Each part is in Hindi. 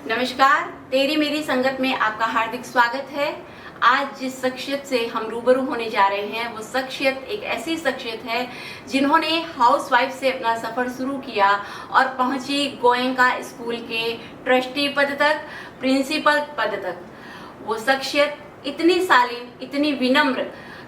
नमस्कार, तेरी मेरी संगत में आपका हार्दिक स्वागत है। आज जिस शख्सियत से हम रूबरू होने जा रहे हैं वो शख्सियत एक ऐसी शख्सियत है जिन्होंने हाउसवाइफ से अपना सफ़र शुरू किया और पहुंची गोयनका स्कूल के ट्रस्टी पद तक, प्रिंसिपल पद तक। वो शख्सियत इतनी शालीन, इतनी विनम्र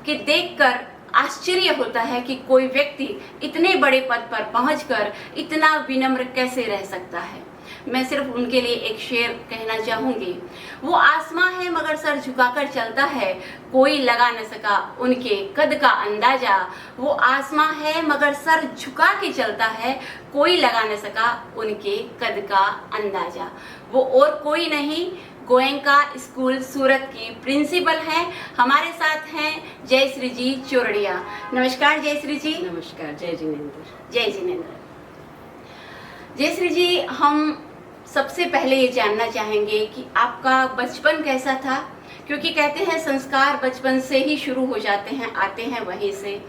कि देखकर आश्चर्य होता है कि कोई व्यक्ति इतने बड़े पद पर पहुंचकर इतना विनम्र कैसे रह सकता है। मैं सिर्फ उनके लिए एक शेर कहना चाहूंगी। वो आसमां है मगर सर झुकाकर चलता है, कोई लगा न सका उनके कद का अंदाजा। वो आसमां है मगर सर झुका के चलता है, कोई लगा न सका उनके कद का अंदाजा। वो और कोई नहीं, गोयनका स्कूल सूरत की प्रिंसिपल हैं। हमारे साथ हैं जयश्री जी चोरड़िया। नमस्कार जयश्री जी। नमस्कार। जय जिनेंद्र। जय जिनेंद्र। जयश्री जी, हम सबसे पहले ये जानना चाहेंगे कि आपका बचपन कैसा था, क्योंकि कहते हैं संस्कार बचपन से ही शुरू हो जाते हैं, आते हैं वहीं से।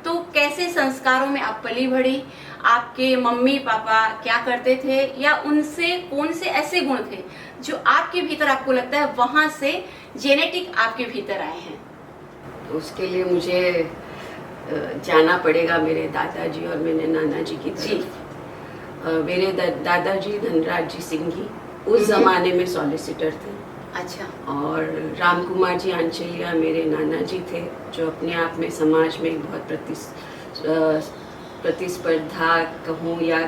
तो कैसे संस्कारों में आप पली बढ़ी? आपके मम्मी पापा क्या करते थे, या उनसे कौन से ऐसे गुण थे जो आपके भीतर आपको लगता है वहां से जेनेटिक आपके भीतर आए हैं? तो उसके लिए मुझे जाना पड़ेगा मेरे दादाजी और मेरे नाना जी की तरफ। मेरे दादाजी धनराज जी सिंघी उस जमाने में सॉलिसिटर थे। अच्छा। और राम कुमार जी आंचलिया मेरे नाना जी थे, जो अपने आप में समाज में एक बहुत प्रतिस्पर्धा कहूँ या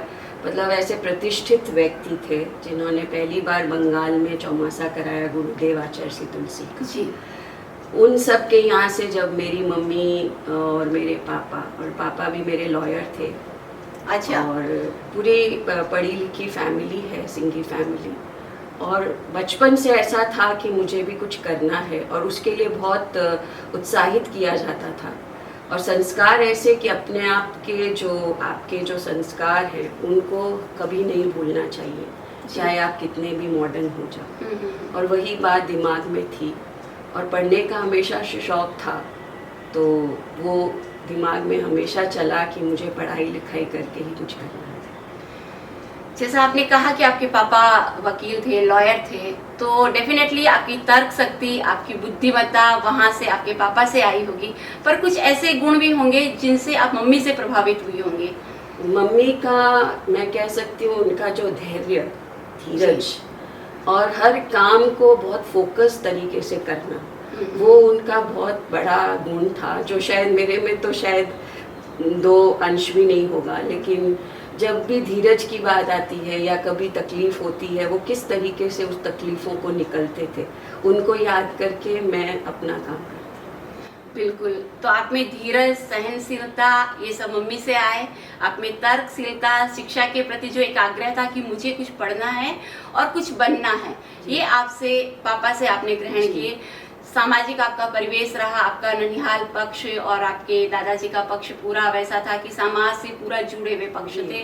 मतलब ऐसे प्रतिष्ठित व्यक्ति थे, जिन्होंने पहली बार बंगाल में चौमासा कराया गुरुदेव आचार्य तुलसी का जी। उन सब के यहाँ से जब मेरी मम्मी और मेरे पापा, और पापा भी मेरे लॉयर थे। अच्छा। और पूरी पढ़ी लिखी फैमिली है, सिंघी फैमिली। और बचपन से ऐसा था कि मुझे भी कुछ करना है और उसके लिए बहुत उत्साहित किया जाता था। और संस्कार ऐसे कि अपने आप के आपके जो संस्कार हैं उनको कभी नहीं भूलना चाहिए, चाहे आप कितने भी मॉडर्न हो जाओ। और वही बात दिमाग में थी और पढ़ने का हमेशा शौक था, तो वो दिमाग में हमेशा चला कि मुझे पढ़ाई लिखाई करके ही कुछ करना है। जैसा आपने कहा कि आपके पापा वकील थे, लॉयर थे, तो डेफिनेटली आपकी तर्क शक्ति, आपकी बुद्धिमत्ता वहाँ से आपके पापा से आई होगी। पर कुछ ऐसे गुण भी होंगे जिनसे आप मम्मी से प्रभावित हुई होंगे। मम्मी का मैं कह सकती हूँ, उनका जो धैर्य, धीरज और हर काम को बहुत फोकस तरीके से करना, वो उनका बहुत बड़ा गुण था, जो शायद मेरे में तो शायद 2 अंश भी नहीं होगा। लेकिन जब भी धीरज की बात आती है या कभी तकलीफ होती है, वो किस तरीके से उस तकलीफों को निकलते थे, उनको याद करके मैं अपना काम करती। बिल्कुल। तो आप में धीरज, सहनशीलता, ये सब मम्मी से आए। आप में तर्कशीलता, शिक्षा के प्रति जो एकाग्रता कि मुझे कुछ पढ़ना है और कुछ बनना है, ये आपसे, पापा से आपने ग्रहण किए। सामाजिक आपका परिवेश रहा, आपका ननिहाल पक्ष और आपके दादाजी का पक्ष पूरा वैसा था कि समाज से पूरा जुड़े हुए पक्ष थे,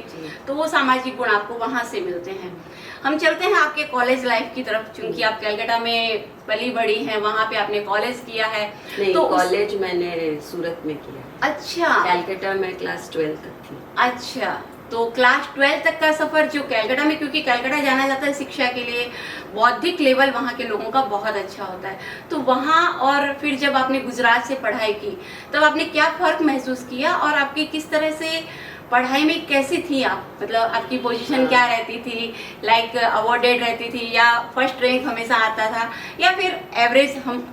तो वो सामाजिक गुण आपको वहाँ से मिलते हैं। हम चलते हैं आपके कॉलेज लाइफ की तरफ, क्योंकि आप कलकत्ता में पली बड़ी हैं, वहाँ पे आपने कॉलेज किया है। नहीं, तो कॉलेज मैंने सूरत में किया। अच्छा। कलकत्ता में क्लास 12 तक थी। अच्छा, तो क्लास 12 तक का सफर जो कलकत्ता में, क्योंकि कलकत्ता जाना जाता है शिक्षा के लिए, बौद्धिक लेवल वहाँ के लोगों का बहुत अच्छा होता है, तो वहाँ और फिर जब आपने गुजरात से पढ़ाई की तब आपने क्या फर्क महसूस किया और आपकी किस तरह से पढ़ाई में कैसी थी आप, मतलब आपकी पोजीशन क्या रहती थी, लाइक अवॉर्डेड रहती थी या फर्स्ट रैंक हमेशा आता था या फिर एवरेज हम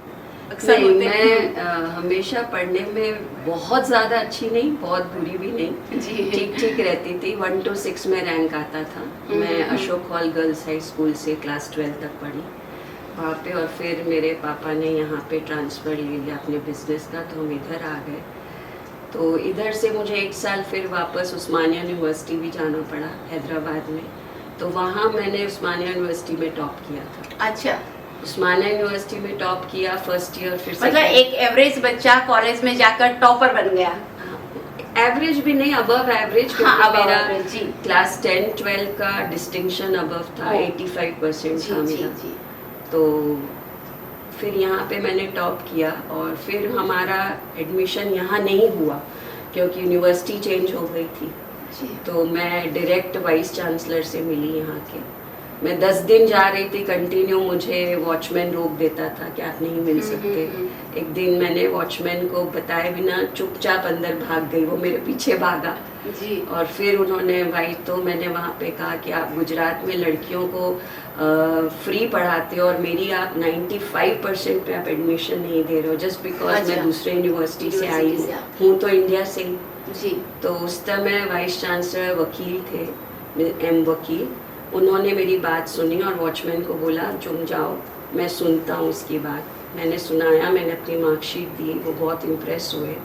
अक्सर होते हैं? मैं हमेशा पढ़ने में बहुत ज़्यादा अच्छी नहीं, बहुत बुरी भी नहीं, ठीक ठीक रहती थी। 1 to 6 में रैंक आता था। मैं Ashok hall girls high school से क्लास 12 तक पढ़ी वहाँ पे, और फिर मेरे पापा ने यहाँ पे ट्रांसफ़र ले लिया अपने बिजनेस का, तो हम इधर आ गए। तो इधर से मुझे 1 साल फिर वापस उस्मानिया यूनिवर्सिटी भी जाना पड़ा हैदराबाद में, तो वहाँ मैंने उस्मानिया यूनिवर्सिटी में टॉप किया था। अच्छा। उस्मानिया यूनिवर्सिटी में टॉप किया फर्स्ट ईयर, फिर मतलब एक एवरेज बच्चा कॉलेज में जाकर टॉपर बन गया। एवरेज भी नहीं, अबव एवरेज, क्योंकि हाँ, मेरा क्लास 10-12 का डिस्टिंक्शन अबव था, 85% था मेरा। तो फिर यहाँ पे मैंने टॉप किया और फिर हमारा एडमिशन यहाँ नहीं हुआ, क्योंकि यूनिवर्सिटी चेंज हो गई थी। जी। तो मैं डायरेक्ट वाइस चांसलर से मिली यहाँ के। मैं 10 दिन जा रही थी कंटिन्यू, मुझे वॉचमैन रोक देता था कि आप नहीं मिल सकते। एक दिन मैंने वॉचमैन को बताए बिना चुपचाप अंदर भाग गई, वो मेरे पीछे भागा। जी। और फिर उन्होंने तो मैंने वहाँ पे कहा कि आप गुजरात में लड़कियों को फ्री पढ़ाते हो और मेरी आप 95% पे आप एडमिशन नहीं दे रहे हो जस्ट बिकॉज अच्छा। मैं दूसरे यूनिवर्सिटी से आई यूनिवर्सिटी से हूँ तो इंडिया से ही। जी। तो उस समय वाइस चांसलर वकील थे, एम वकील, उन्होंने मेरी बात सुनी और वॉचमैन को बोला तुम जाओ, मैं सुनता हूँ उसकी बात। मैंने सुनाया, मैंने अपनी मार्कशीट दी, वो बहुत इम्प्रेस हुए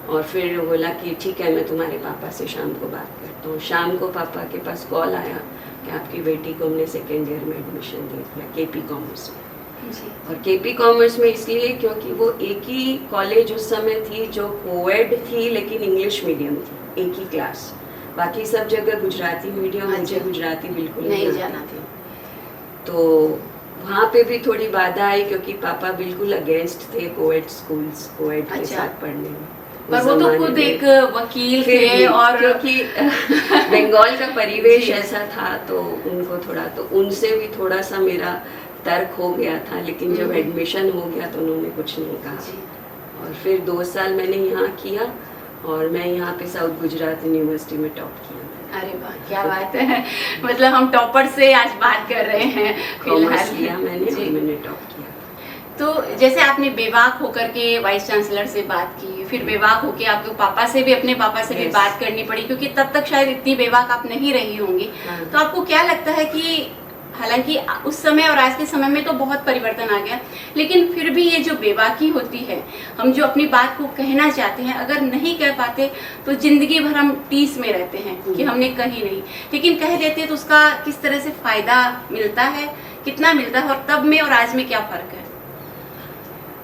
और फिर बोला कि ठीक है मैं तुम्हारे पापा से शाम को बात करता हूँ। शाम को पापा के पास कॉल आया कि आपकी बेटी को हमने सेकेंड ईयर में एडमिशन दे दिया केपी कॉमर्स में। जी। और केपी कॉमर्स में इसलिए क्योंकि वो एक ही कॉलेज उस समय थी जो कोएड थी लेकिन इंग्लिश मीडियम थी, एक ही क्लास। बाकी सब जगह गुजराती मीडियम। मुझे गुजराती बिल्कुल नहीं आती। जाना थी। तो वहाँ पे भी थोड़ी बाधा आई क्योंकि पापा बिल्कुल अगेंस्ट थे कोएड स्कूल्स, कोएड के अच्छा। साथ पढ़ने में। पर वो तो जमाने खुद में। एक वकील फिर थे भी, और क्योंकि बंगाल का परिवेश जी। ऐसा था तो उनको थोड़ा, तो उनसे भी थोड़ा सा मेरा तर्क हो गया था, लेकिन जब एडमिशन हो गया तो उन्होंने कुछ नहीं कहा। जी। और फिर 2 साल मैंने यहाँ किया और मैं यहाँ पे साउथ गुजरात यूनिवर्सिटी में टॉप किया। अरे वाह, क्या बात है। मतलब हम टॉपर से आज बात कर रहे हैं कॉमर्स लिया मैंने जी। और मैंने टॉप किया। तो जैसे आपने बेबाक होकर के वाइस चांसलर से बात की, फिर बेबाक होके आपके पापा से भी, अपने पापा से भी Yes. बात करनी पड़ी क्योंकि तब तक शायद इतनी बेबाक आप नहीं रही होंगी। हाँ। तो आपको क्या लगता है कि हालांकि उस समय और आज के समय में तो बहुत परिवर्तन आ गया, लेकिन फिर भी ये जो बेबाकी होती है, हम जो अपनी बात को कहना चाहते हैं अगर नहीं कह पाते तो जिंदगी भर हम टीस में रहते हैं कि हमने कही नहीं, लेकिन कह देते हैं तो उसका किस तरह से फायदा मिलता है, कितना मिलता है, और तब में और आज में क्या फर्क है?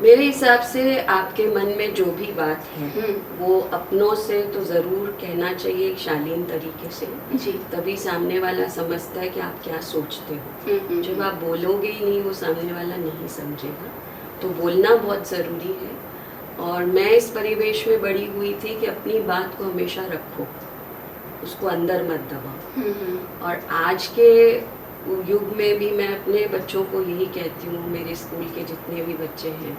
मेरे हिसाब से आपके मन में जो भी बात है वो अपनों से तो ज़रूर कहना चाहिए एक शालीन तरीके से, जी। तभी सामने वाला समझता है कि आप क्या सोचते हो। जब आप बोलोगे ही नहीं वो सामने वाला नहीं समझेगा, तो बोलना बहुत ज़रूरी है। और मैं इस परिवेश में बड़ी हुई थी कि अपनी बात को हमेशा रखो, उसको अंदर मत दबाओ। और आज के युग में भी मैं अपने बच्चों को यही कहती हूँ, मेरे स्कूल के जितने भी बच्चे हैं,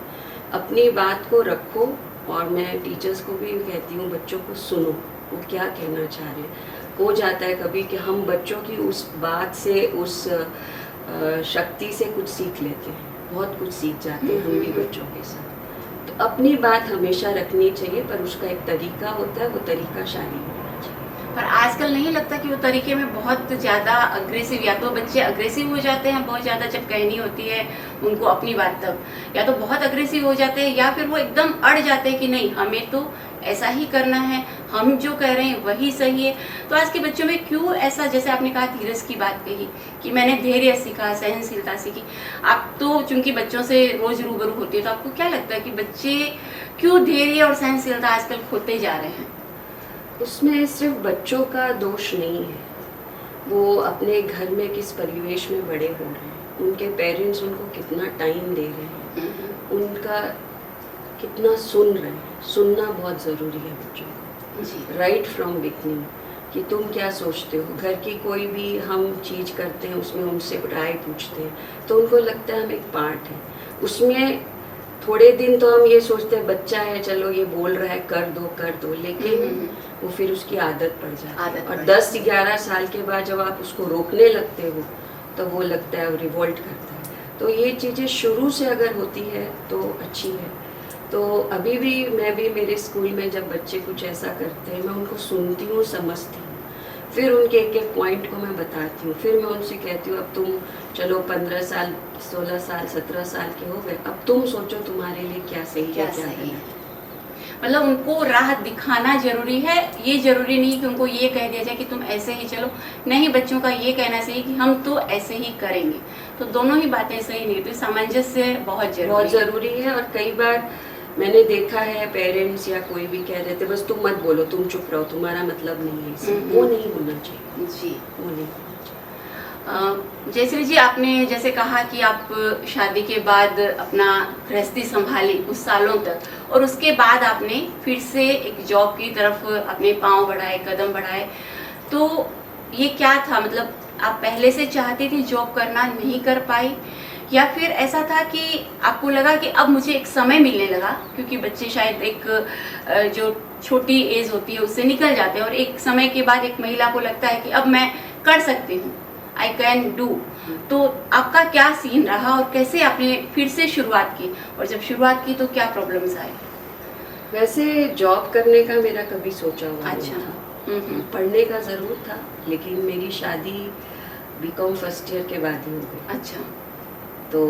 अपनी बात को रखो। और मैं टीचर्स को भी कहती हूँ बच्चों को सुनो, वो क्या कहना चाह रहे हैं। हो जाता है कभी कि हम बच्चों की उस बात से, उस शक्ति से कुछ सीख लेते हैं, बहुत कुछ सीख जाते हैं हम भी बच्चों के साथ। तो अपनी बात हमेशा रखनी चाहिए, पर उसका एक तरीका होता है, वो तरीका शालीन होना चाहिए। पर आजकल नहीं लगता कि वो तरीके में बहुत ज़्यादा अग्रेसिव, या तो बच्चे अग्रेसिव हो जाते हैं बहुत ज़्यादा जब कहनी होती है उनको अपनी बात, तब या तो बहुत अग्रेसिव हो जाते हैं, या फिर वो एकदम अड़ जाते हैं कि नहीं हमें तो ऐसा ही करना है, हम जो कह रहे हैं वही सही है। तो आज के बच्चों में क्यों ऐसा, जैसे आपने कहा धीरज की बात कही कि मैंने धैर्य सीखा, सहनशीलता सीखी, आप तो चूंकि बच्चों से रोज रूबरू होती है, तो आपको क्या लगता है कि बच्चे क्यों धैर्य और सहनशीलता आजकल खोते जा रहे हैं? उसमें सिर्फ बच्चों का दोष नहीं है, वो अपने घर में किस परिवेश में बड़े हो रहे हैं, उनके पेरेंट्स उनको कितना टाइम दे रहे हैं, उनका कितना सुन रहे हैं। सुनना बहुत ज़रूरी है बच्चों को, राइट फ्रॉम बिगनिंग, कि तुम क्या सोचते हो। घर की कोई भी हम चीज़ करते हैं उसमें उनसे राय पूछते हैं, तो उनको लगता है हम एक पार्ट है उसमें। थोड़े दिन तो हम ये सोचते हैं बच्चा है, चलो ये बोल रहा है कर दो, लेकिन वो फिर उसकी आदत पड़ जाती है। और 10-11 साल के बाद जब आप उसको रोकने लगते हो तो वो लगता है, वो रिवोल्ट करता है। तो ये चीज़ें शुरू से अगर होती है तो अच्छी है। तो अभी भी मैं भी मेरे स्कूल में जब बच्चे कुछ ऐसा करते हैं, मैं उनको सुनती हूँ, समझती हूँ, फिर उनके एक पॉइंट को मैं बताती हूँ। फिर मैं उनसे कहती हूँ अब तुम चलो 15 साल, 16 साल, 17 साल के हो गए, अब तुम सोचो तुम्हारे लिए क्या सही है, क्या गलत है। मतलब उनको राह दिखाना जरूरी है, ये जरूरी नहीं कि उनको ये कह दिया जाए कि तुम ऐसे ही चलो। नहीं, बच्चों का ये कहना चाहिए कि हम तो ऐसे ही करेंगे। तो दोनों ही बातें सही नहीं, तो सामंजस्य बहुत जरूरी है। और कई बार मैंने देखा है पेरेंट्स या कोई भी कह रहे थे बस तुम मत बोलो, तुम चुप रहो, तुम्हारा मतलब नहीं है इसमें। वो नहीं होना चाहिए जी। वो नहीं होना चाहिए। जयश्री जी, आपने जैसे कहा कि आप शादी के बाद अपना गृहस्थी संभाली कुछ सालों तक, और उसके बाद आपने फिर से एक जॉब की तरफ अपने पांव बढ़ाए, कदम बढ़ाए, तो ये क्या था? मतलब आप पहले से चाहती थी जॉब करना, नहीं कर पाई, या फिर ऐसा था कि आपको लगा कि अब मुझे एक समय मिलने लगा, क्योंकि बच्चे शायद एक जो छोटी एज होती है उससे निकल जाते हैं, और एक समय के बाद एक महिला को लगता है कि अब मैं कर सकती हूँ, आई कैन डू। तो आपका क्या सीन रहा और कैसे आपने फिर से शुरुआत की, और जब शुरुआत की तो क्या प्रॉब्लम्स आए? वैसे जॉब करने का मेरा कभी सोचा हुआ नहीं अच्छा। था। पढ़ने का ज़रूर था, लेकिन मेरी शादी बीकॉम फर्स्ट ईयर के बाद ही हो गई। अच्छा। तो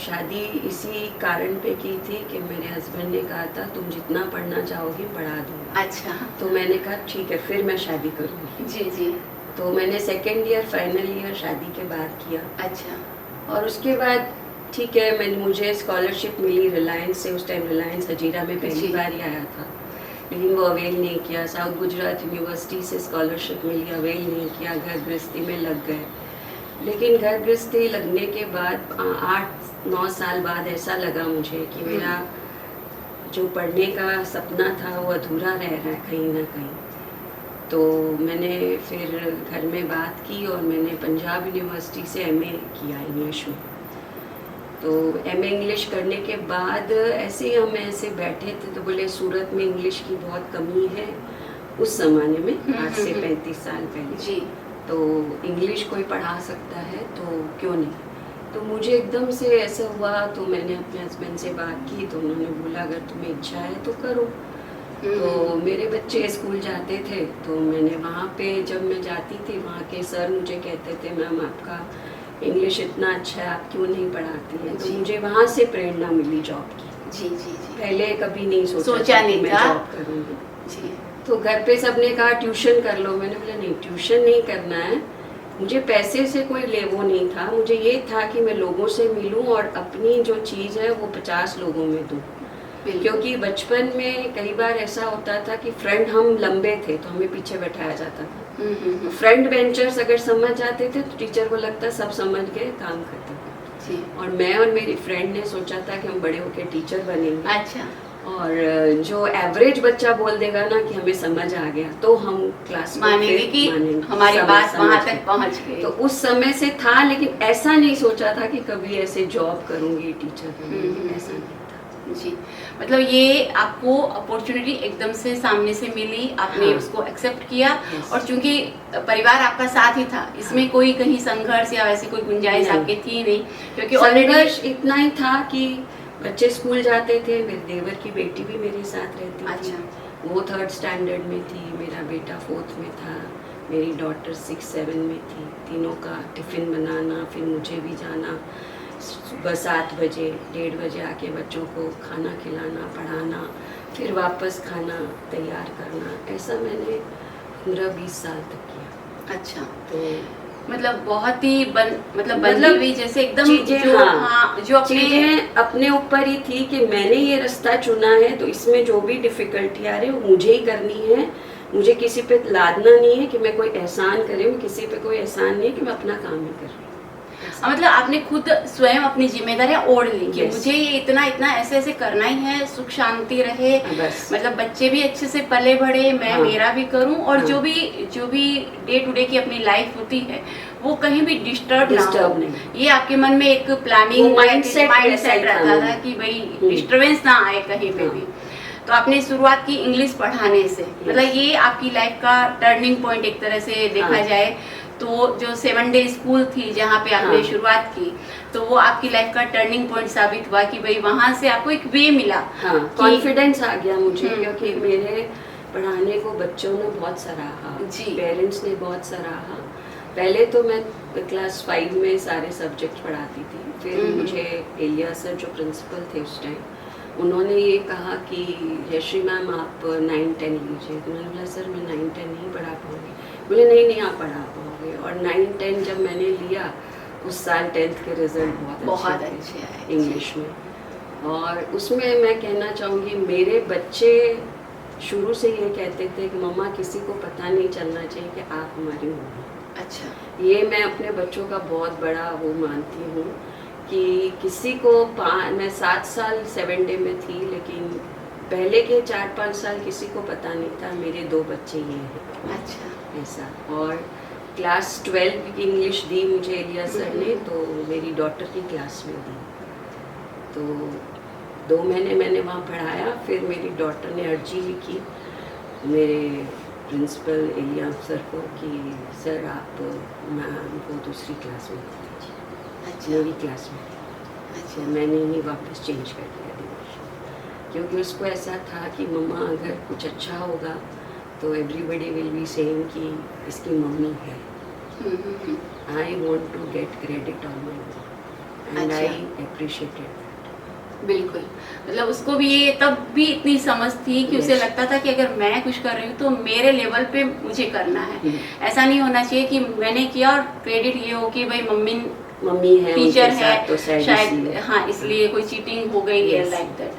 शादी इसी कारण पे की थी कि मेरे हस्बैंड ने कहा था तुम जितना पढ़ना चाहोगी पढ़ा दूंगा। अच्छा। तो मैंने कहा ठीक है, फिर मैं शादी करूँगी। जी जी। तो मैंने सेकेंड ईयर फाइनल ईयर शादी के बाद किया। अच्छा। और उसके बाद ठीक है, मुझे स्कॉलरशिप मिली रिलायंस से। उस टाइम रिलायंस हजीरा में पहली जी। बार ही आया था, लेकिन वो अवेल नहीं किया। साउथ गुजरात यूनिवर्सिटी से स्कॉलरशिप मिली, अवेल नहीं किया, घर गृहस्थी में लग गए। लेकिन घर गृहस्थी लगने के बाद 8-9 साल बाद ऐसा लगा मुझे कि मेरा जो पढ़ने का सपना था वो अधूरा रह रहा है कहीं ना कहीं। तो मैंने फिर घर में बात की और मैंने पंजाब यूनिवर्सिटी से एमए किया इंग्लिश में। तो एमए इंग्लिश करने के बाद ऐसे ही हम ऐसे बैठे थे तो बोले सूरत में इंग्लिश की बहुत कमी है उस ज़माने में, आज से 35 साल पहले जी। तो इंग्लिश कोई पढ़ा सकता है तो क्यों नहीं। तो मुझे एकदम से ऐसा हुआ, तो मैंने अपने हस्बैंड से बात की तो उन्होंने बोला अगर तुम्हें इच्छा है तो करो। तो मेरे बच्चे स्कूल जाते थे, तो मैंने वहाँ पे जब मैं जाती थी वहाँ के सर मुझे कहते थे मैम आपका इंग्लिश इतना अच्छा है, आप क्यों नहीं पढ़ाती हैं। तो मुझे वहाँ से प्रेरणा मिली जॉब की। जी जी जी। पहले कभी नहीं सोचा नहीं मैं था। जॉब करूँगी। जी। तो घर पे सबने कहा ट्यूशन कर लो, मैंने बोला नहीं ट्यूशन नहीं करना है, मुझे पैसे से कोई लेवो नहीं था। मुझे ये था कि मैं लोगों से मिलूं और अपनी जो चीज़ है वो 50 लोगों में दूं। क्योंकि बचपन में कई बार ऐसा होता था कि फ्रंट हम लंबे थे तो हमें पीछे बैठाया जाता था। फ्रंट बेंचर्स अगर समझ जाते थे तो टीचर को लगता सब समझ गए, काम खत्म। जी। और मैं और मेरी फ्रेंड ने सोचा था कि हम बड़े होकर टीचर बनेंगे। अच्छा। और जो एवरेज बच्चा बोल देगा ना कि हमें समझ आ गया तो हम क्लास में मानेंगे कि हमारी बात वहां तक पहुंच गई। तो उस समय से था, लेकिन ऐसा नहीं सोचा था कि कभी ऐसे जॉब करूंगी टीचर बनूंगी, ऐसा नहीं था। जी, मतलब ये आपको अपॉर्चुनिटी एकदम से सामने से मिली, आपने हाँ। उसको एक्सेप्ट किया। Yes. और चूंकि परिवार आपका साथ ही था, इसमें कोई कहीं संघर्ष या वैसी कोई गुंजाइश नहीं। आपकी थी नहीं, क्योंकि संघर्ष इतना ही था कि बच्चे स्कूल जाते थे, मेरे देवर की बेटी भी मेरे साथ रहती थी। अच्छा। वो 3rd स्टैंडर्ड में थी, मेरा बेटा 4th में था, मेरी डॉटर 6-7 में थी। तीनों का टिफ़िन बनाना, फिर मुझे भी जाना सुबह 7 बजे 1:30 बजे आके बच्चों को खाना खिलाना, पढ़ाना, फिर वापस खाना तैयार करना। ऐसा मैंने 15-20 साल तक किया। अच्छा। तो मतलब बहुत ही बंधी हुई जैसे एकदम चीजें, जो हाँ, जो अपने चीजें अपने ऊपर ही थी कि मैंने ये रास्ता चुना है तो इसमें जो भी डिफिकल्टी आ रही है वो मुझे ही करनी है। मुझे किसी पे लादना नहीं है कि मैं कोई एहसान करे, किसी पे कोई एहसान नहीं है कि मैं अपना काम ही कर रही हूँ। मतलब आपने खुद स्वयं अपनी जिम्मेदारियां ओढ़ ली कि Yes. मुझे ये इतना ऐसे ऐसे करना ही है, सुख शांति रहे, बस। मतलब बच्चे भी अच्छे से पले बढ़े, मैं हाँ। मेरा भी करूं, और हाँ। जो भी डे टू डे की अपनी लाइफ होती है वो कहीं भी डिस्टर्ब ना हो। नहीं। ये आपके मन में एक प्लानिंग माइंडसेट रहता था कि भाई डिस्टर्बेंस ना आए कहीं पे हाँ। भी। तो आपने शुरुआत की इंग्लिश पढ़ाने से, मतलब ये आपकी लाइफ का टर्निंग पॉइंट एक तरह से देखा हाँ। जाए तो। जो 7 डे स्कूल थी जहाँ पे आपने हाँ। शुरुआत की, तो वो आपकी लाइफ का टर्निंग पॉइंट साबित हुआ कि भाई वहां से आपको एक वे मिला। हाँ, कॉन्फिडेंस आ गया मुझे, क्योंकि हम्म। मेरे पढ़ाने को बच्चों ने बहुत सराहा जी। पेरेंट्स ने बहुत सराहा। पहले तो मैं क्लास 5 में सारे सब्जेक्ट पढ़ाती थी, फिर मुझे एलिया सर जो प्रिंसिपल थे उस टाइम, उन्होंने ये कहा कि जयश्री मैम आप 9-10 लीजिए। तो मैंने बोला सर मैं 9-10 नहीं पढ़ा पाऊँगी। बोले नहीं आप पढ़ा पाओगे। और 9-10 जब मैंने लिया उस साल 10th के रिजल्ट बहुत अच्छे आए इंग्लिश में। और उसमें मैं कहना चाहूँगी मेरे बच्चे शुरू से ये कहते थे कि मम्मा किसी को पता नहीं चलना चाहिए कि आप हमारी मम्मा। अच्छा। ये मैं अपने बच्चों का बहुत बड़ा वो मानती हूँ कि किसी को मैं 7 साल 7 डे में थी, लेकिन पहले के 4-5 साल किसी को पता नहीं था मेरे 2 बच्चे ये हैं। अच्छा। ऐसा। और क्लास 12 की इंग्लिश दी मुझे एलिया सर ने, तो मेरी डॉटर की क्लास में दी। तो 2 महीने मैंने वहाँ पढ़ाया। फिर मेरी डॉटर ने अर्जी लिखी मेरे प्रिंसिपल एलिया सर को कि सर आप मैम को दूसरी क्लास में दे दीजिए, अच्छा। मेरी क्लास में। अच्छा। तो मैंने ही वापस चेंज कर दिया डिवीजन, क्योंकि उसको ऐसा था कि मम्मा अगर कुछ अच्छा होगा तो एवरीबडी विल बी सेइंग कि इसकी मम्मी है। I want to get credit on my mum and I appreciated. बिल्कुल, मतलब उसको भी ये तब भी इतनी समझ थी कि उसे Yes. लगता था कि अगर मैं कुछ कर रही हूँ तो मेरे लेवल पे मुझे करना है। ऐसा नहीं होना चाहिए कि मैंने किया और क्रेडिट ये हो कि भाई मम्मी है, टीचर उनके है, साथ तो शायद हाँ इसलिए कोई चीटिंग हो गई है, लाइक दैट।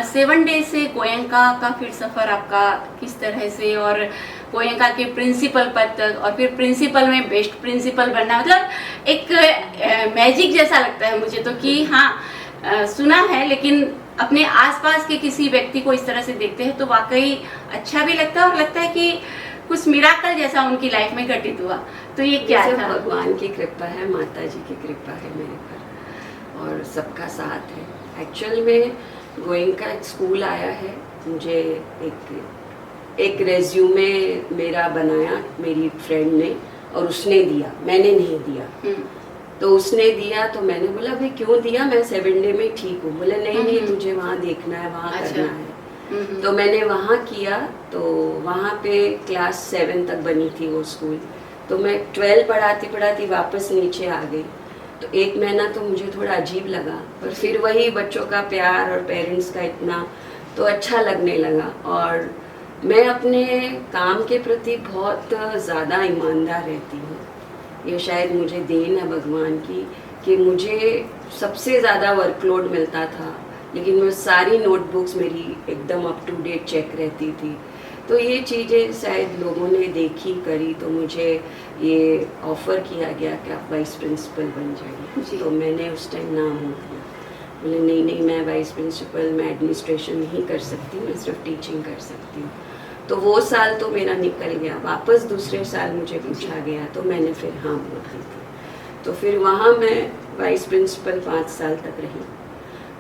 7 डेज से गोयंका का फिर सफर आपका किस तरह से, और गोयंका के प्रिंसिपल पद तक, और फिर प्रिंसिपल में बेस्ट प्रिंसिपल बनना, मतलब एक मैजिक जैसा लगता है मुझे तो कि हाँ सुना है, लेकिन अपने आसपास के किसी व्यक्ति को इस तरह से देखते हैं तो वाकई अच्छा भी लगता है और लगता है कि कुछ मिराकल जैसा उनकी लाइफ में घटित हुआ। तो ये क्या सब था? भगवान की कृपा है, माता जी की कृपा है मेरे पर, और सबका साथ है। एक्चुअल में गोयंका एक स्कूल आया है, मुझे एक रेज्यूमे मेरा बनाया मेरी फ्रेंड ने, और उसने दिया, मैंने नहीं दिया। तो उसने दिया तो मैंने बोला भाई क्यों दिया, मैं 7 डे में ठीक हूँ। बोला नहीं तुझे वहाँ देखना है, वहाँ करना है। तो मैंने वहाँ किया। तो वहाँ पे क्लास 7 तक बनी थी वो स्कूल। तो मैं 12 पढ़ाती पढ़ाती वापस नीचे आ गई। तो 1 महीना तो मुझे थोड़ा अजीब लगा, पर फिर वही बच्चों का प्यार और पेरेंट्स का इतना तो अच्छा लगने लगा। और मैं अपने काम के प्रति बहुत ज़्यादा ईमानदार रहती हूँ। ये शायद मुझे देन है भगवान की कि मुझे सबसे ज़्यादा वर्कलोड मिलता था, लेकिन मैं सारी नोटबुक्स मेरी एकदम अप टू डेट चेक रहती थी। तो ये चीज़ें शायद लोगों ने देखी करी, तो मुझे ये ऑफ़र किया गया कि आप वाइस प्रिंसिपल बन जाइए। तो मैंने उस टाइम ना हो दिया, बोले नहीं मैं वाइस प्रिंसिपल, मैं एडमिनिस्ट्रेशन नहीं कर सकती, मैं सिर्फ टीचिंग कर सकती हूँ। तो वो साल तो मेरा निकल गया। वापस दूसरे साल मुझे पूछा गया तो मैंने फिर हाँ बोल दी थी। तो फिर वहाँ मैं वाइस प्रिंसिपल 5 साल तक रही।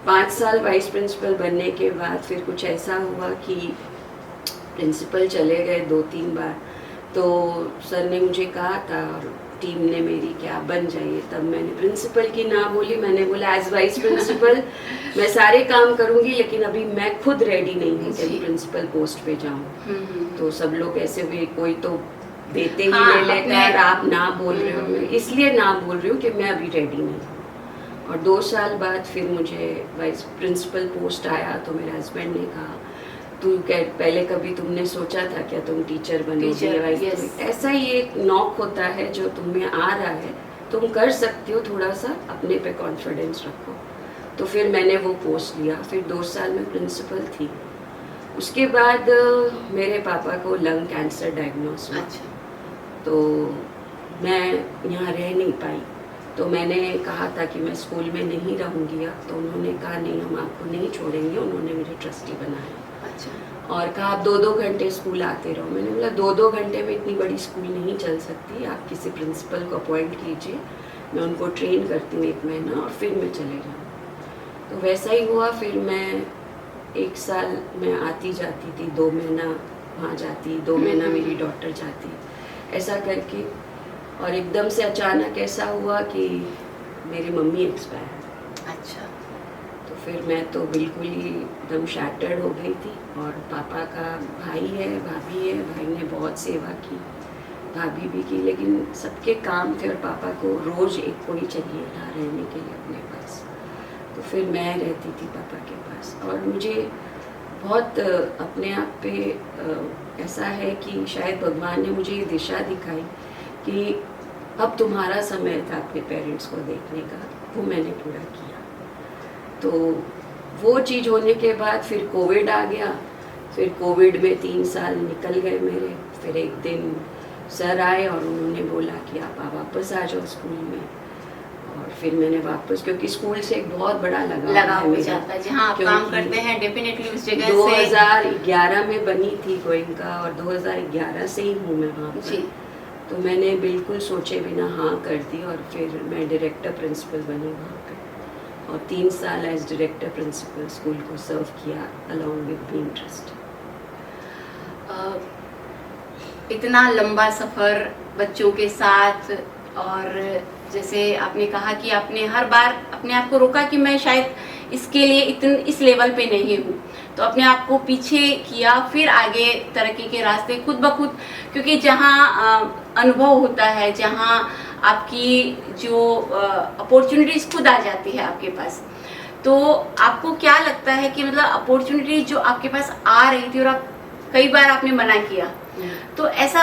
5 साल वाइस प्रिंसिपल बनने के बाद फिर कुछ ऐसा हुआ कि प्रिंसिपल चले गए 2-3 बार। तो सर ने मुझे कहा था, और टीम ने मेरी, कि आप बन जाइए। तब मैंने प्रिंसिपल की ना बोली, मैंने बोला एज वाइस प्रिंसिपल मैं सारे काम करूंगी, लेकिन अभी मैं खुद रेडी नहीं हूँ कि प्रिंसिपल पोस्ट पे जाऊँ। तो सब लोग ऐसे भी कोई तो देते ही ले लेता है, आप ना बोल रहे हो, मैं इसलिए ना बोल रही हूँ कि मैं अभी रेडी नहीं हूँ। और 2 साल बाद फिर मुझे वाइस प्रिंसिपल पोस्ट आया। तो मेरे हस्बैंड ने कहा तू पहले कभी तुमने सोचा था क्या तुम टीचर बनोगी? ऐसा ही एक नॉक होता है जो तुम्हें आ रहा है, तुम कर सकती हो, थोड़ा सा अपने पे कॉन्फिडेंस रखो। तो फिर मैंने वो पोस्ट लिया। फिर 2 साल में प्रिंसिपल थी। उसके बाद मेरे पापा को लंग कैंसर डायग्नोस हुआ। तो मैं यहाँ रह नहीं पाई। तो मैंने कहा था कि मैं स्कूल में नहीं रहूँगी अब। तो उन्होंने कहा नहीं, हम आपको नहीं छोड़ेंगे। उन्होंने मुझे ट्रस्टी बनाया। और कहा आप 2-2 घंटे स्कूल आते रहो। मैंने बोला 2-2 घंटे में इतनी बड़ी स्कूल नहीं चल सकती, आप किसी प्रिंसिपल को अपॉइंट कीजिए, मैं उनको ट्रेन करती हूँ 1 महीना और फिर मैं चले जाऊँ। तो वैसा ही हुआ। फिर मैं 1 साल में आती जाती थी, 2 महीना वहाँ जाती, 2 महीना मेरी डॉटर जाती, ऐसा करके। और एकदम से अचानक ऐसा हुआ कि मेरी मम्मी एक्सपायर। अच्छा। तो फिर मैं तो बिल्कुल ही एकदम शैटर्ड हो गई थी। और पापा का भाई है, भाभी है, भाई ने बहुत सेवा की, भाभी भी की, लेकिन सबके काम थे और पापा को रोज़ एक कोई चाहिए था रहने के लिए अपने पास। तो फिर मैं रहती थी पापा के पास। और मुझे बहुत अपने आप पे ऐसा है कि शायद भगवान ने मुझे ये दिशा दिखाई कि अब तुम्हारा समय था अपने पेरेंट्स को देखने का, वो मैंने पूरा किया। तो वो चीज़ होने के बाद फिर कोविड आ गया। फिर कोविड में 3 साल निकल गए मेरे। फिर एक दिन सर आए और उन्होंने बोला कि आप वापस आ जाओ स्कूल में। और फिर मैंने वापस, क्योंकि स्कूल से एक बहुत बड़ा लगाव हो जाता है, जहाँ आप काम करते हैं डेफिनेटली उस जगह से। 2011 में बनी थी गोइंका और 2011 से ही हूँ मैं वहाँ पर। तो मैंने बिल्कुल सोचे बिना हाँ कर दी और फिर मैं डायरेक्टर प्रिंसिपल बनी वहाँ पे और 3 साल एज डायरेक्टर प्रिंसिपल स्कूल को सर्व किया अलॉन्ग विद बीइंग ट्रस्टी। इतना लंबा सफ़र बच्चों के साथ, और जैसे आपने कहा कि आपने हर बार अपने आप को रोका कि मैं शायद इसके लिए इस लेवल पे नहीं हूँ, तो अपने आप को पीछे किया, फिर आगे तरक्की के रास्ते खुद ब खुद, क्योंकि जहाँ अनुभव होता है, जहाँ आपकी जो अपॉर्चुनिटीज़ खुद आ जाती है आपके पास, तो आपको क्या लगता है कि मतलब अपॉर्चुनिटी जो आपके पास आ रही थी और आप कई बार आपने मना किया, तो ऐसा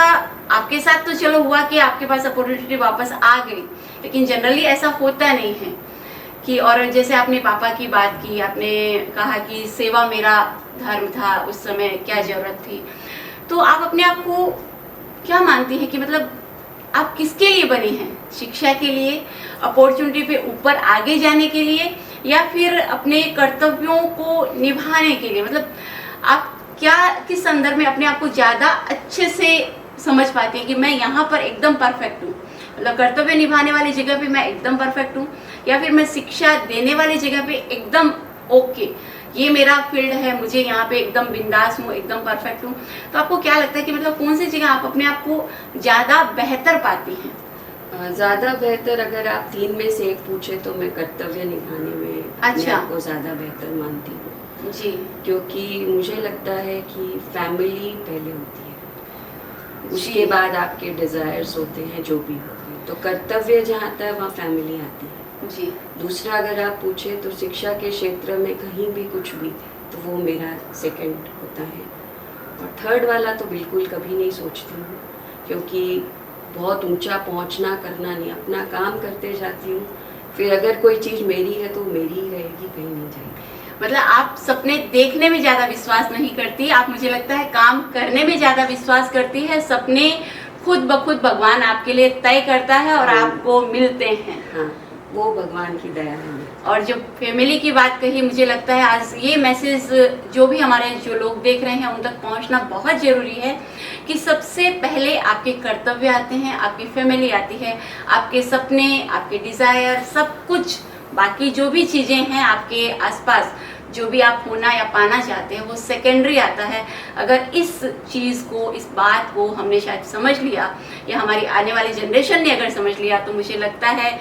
आपके साथ तो चलो हुआ कि आपके पास अपॉर्चुनिटी वापस आ गई, लेकिन जनरली ऐसा होता नहीं है कि, और जैसे आपने पापा की बात की, आपने कहा कि सेवा मेरा धर्म था, उस समय क्या जरूरत थी, तो आप अपने आप को क्या मानती हैं कि मतलब आप किसके लिए बनी हैं? शिक्षा के लिए, अपॉर्चुनिटी पे ऊपर आगे जाने के लिए, या फिर अपने कर्तव्यों को निभाने के लिए? मतलब आप क्या किस संदर्भ में अपने आप को ज़्यादा अच्छे से समझ पाती हैं कि मैं यहाँ पर एकदम परफेक्ट हूँ, मतलब कर्तव्य निभाने वाली जगह पे मैं एकदम परफेक्ट हूँ, या फिर मैं शिक्षा देने वाली जगह पे एकदम ओके, ये मेरा फील्ड है, मुझे यहाँ पे एकदम बिंदास हूँ, एकदम परफेक्ट हूँ? तो आपको क्या लगता है कि मतलब कौन सी जगह आप अपने आप को ज़्यादा बेहतर पाती हैं? ज़्यादा बेहतर अगर आप 3 में से एक पूछे तो मैं कर्तव्य निभाने में अपने आप को ज़्यादा बेहतर मानती हूँ जी, क्योंकि मुझे लगता है कि फैमिली पहले होती है, उसके बाद आपके डिज़ायर्स होते हैं जो भी होते हैं, तो कर्तव्य जहाँ आता है वहाँ फैमिली आती है जी। दूसरा अगर आप पूछे तो शिक्षा के क्षेत्र में कहीं भी कुछ भी, तो वो मेरा सेकंड होता है। और थर्ड वाला तो बिल्कुल कभी नहीं सोचती हूँ, क्योंकि बहुत ऊंचा पहुँचना करना नहीं, अपना काम करते जाती हूँ, फिर अगर कोई चीज़ मेरी है तो मेरी ही रहेगी, कहीं नहीं जाएगी। मतलब आप सपने देखने में ज़्यादा विश्वास नहीं करती, आप मुझे लगता है काम करने में ज़्यादा विश्वास करती है। सपने खुद ब खुद भगवान आपके लिए तय करता है और आपको मिलते हैं। हाँ, वो भगवान की दया है। और जो फैमिली की बात कही, मुझे लगता है आज ये मैसेज जो भी हमारे जो लोग देख रहे हैं उन तक पहुंचना बहुत ज़रूरी है कि सबसे पहले आपके कर्तव्य आते हैं, आपकी फैमिली आती है, आपके सपने, आपके डिज़ायर, सब कुछ, बाकी जो भी चीज़ें हैं आपके आसपास, जो भी आप होना या पाना चाहते हैं, वो सेकेंडरी आता है। अगर इस चीज़ को, इस बात को हमने शायद समझ लिया, या हमारी आने वाली जनरेशन ने अगर समझ लिया, तो मुझे लगता है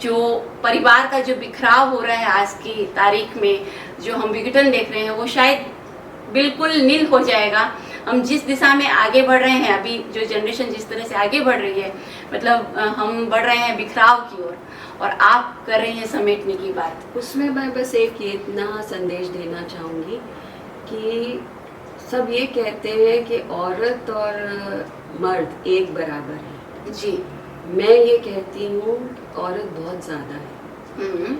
जो परिवार का जो बिखराव हो रहा है आज की तारीख में, जो हम विघटन देख रहे हैं, वो शायद बिल्कुल नील हो जाएगा। हम जिस दिशा में आगे बढ़ रहे हैं, अभी जो जनरेशन जिस तरह से आगे बढ़ रही है, मतलब हम बढ़ रहे हैं बिखराव की ओर, और आप कर रहे हैं समेटने की बात। उसमें मैं बस एक ये इतना संदेश देना चाहूँगी कि सब ये कहते हैं कि औरत और मर्द एक बराबर है। जी, मैं ये कहती हूँ औरत बहुत ज़्यादा है।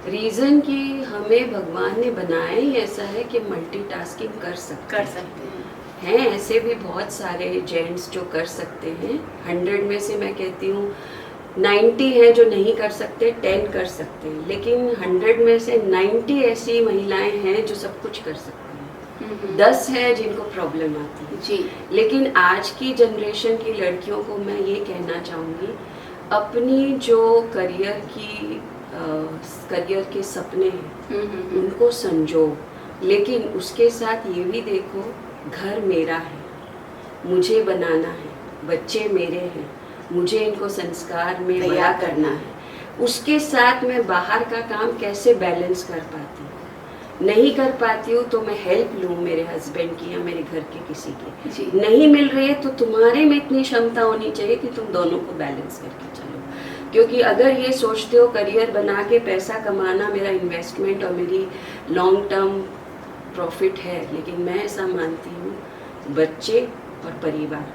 रीज़न कि हमें भगवान ने बनाया ही ऐसा है कि मल्टीटास्किंग कर सकते हैं। ऐसे भी बहुत सारे जेंट्स जो कर सकते हैं, 100 में से मैं कहती हूँ 90 है जो नहीं कर सकते, 10 कर सकते हैं, लेकिन 100 में से 90 ऐसी महिलाएं हैं जो सब कुछ कर सकती हैं। 10 है जिनको प्रॉब्लम आती है। जी, लेकिन आज की जनरेशन की लड़कियों को मैं ये कहना चाहूँगी, अपनी जो करियर के सपने हैं उनको संजो, लेकिन उसके साथ ये भी देखो घर मेरा है, मुझे बनाना है, बच्चे मेरे हैं, मुझे इनको संस्कार में बड़ा करना है। उसके साथ मैं बाहर का काम कैसे बैलेंस कर पाती हूँ, नहीं कर पाती हूँ तो मैं हेल्प लूँ मेरे हस्बैंड की या मेरे घर के किसी की, नहीं मिल रही है तो तुम्हारे में इतनी क्षमता होनी चाहिए कि तुम दोनों को बैलेंस करके चलो। क्योंकि अगर ये सोचते हो करियर बना के पैसा कमाना मेरा इन्वेस्टमेंट और मेरी लॉन्ग टर्म प्रॉफिट है, लेकिन मैं ऐसा मानती हूँ बच्चे और परिवार,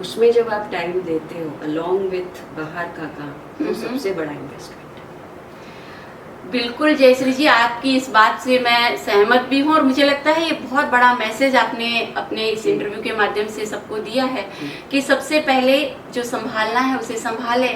उसमें जब आप टाइम देते हो अलॉन्ग विथ बाहर का काम, तो सबसे बड़ा इन्वेस्टमेंट है। बिल्कुल जयश्री जी, आपकी इस बात से मैं सहमत भी हूँ और मुझे लगता है ये बहुत बड़ा मैसेज आपने अपने इस इंटरव्यू के माध्यम से सबको दिया है कि सबसे पहले जो संभालना है उसे संभाले।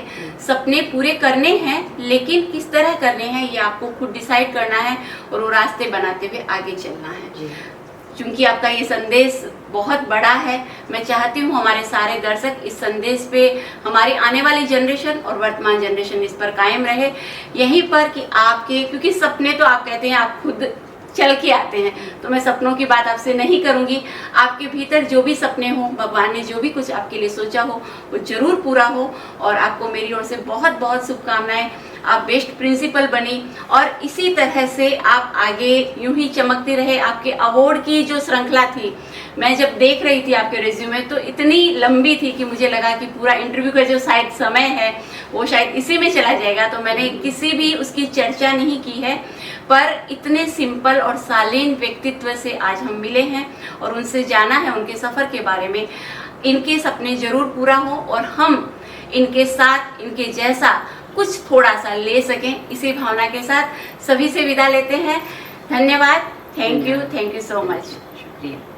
सपने पूरे करने हैं लेकिन किस तरह करने हैं ये आपको खुद डिसाइड करना है और वो रास्ते बनाते हुए आगे चलना है। क्योंकि आपका ये संदेश बहुत बड़ा है, मैं चाहती हूँ हमारे सारे दर्शक इस संदेश पे, हमारी आने वाली जनरेशन और वर्तमान जनरेशन इस पर कायम रहे, यहीं पर कि आपके, क्योंकि सपने तो आप कहते हैं आप खुद चल के आते हैं, तो मैं सपनों की बात आपसे नहीं करूंगी। आपके भीतर जो भी सपने हो, भगवान ने जो भी कुछ आपके लिए सोचा हो वो जरूर पूरा हो और आपको मेरी ओर से बहुत बहुत शुभकामनाएं। आप बेस्ट प्रिंसिपल बनी और इसी तरह से आप आगे यूं ही चमकते रहे। आपके अवार्ड की जो श्रृंखला थी, मैं जब देख रही थी आपके रिज्यूमे तो इतनी लंबी थी कि मुझे लगा कि पूरा इंटरव्यू का जो शायद समय है वो शायद इसी में चला जाएगा, तो मैंने किसी भी उसकी चर्चा नहीं की है। पर इतने सिंपल और शालीन व्यक्तित्व से आज हम मिले हैं और उनसे जाना है उनके सफ़र के बारे में। इनके सपने जरूर पूरा हो और हम इनके साथ, इनके जैसा कुछ थोड़ा सा ले सकें, इसी भावना के साथ सभी से विदा लेते हैं। धन्यवाद। Thank you so much. शुक्रिया।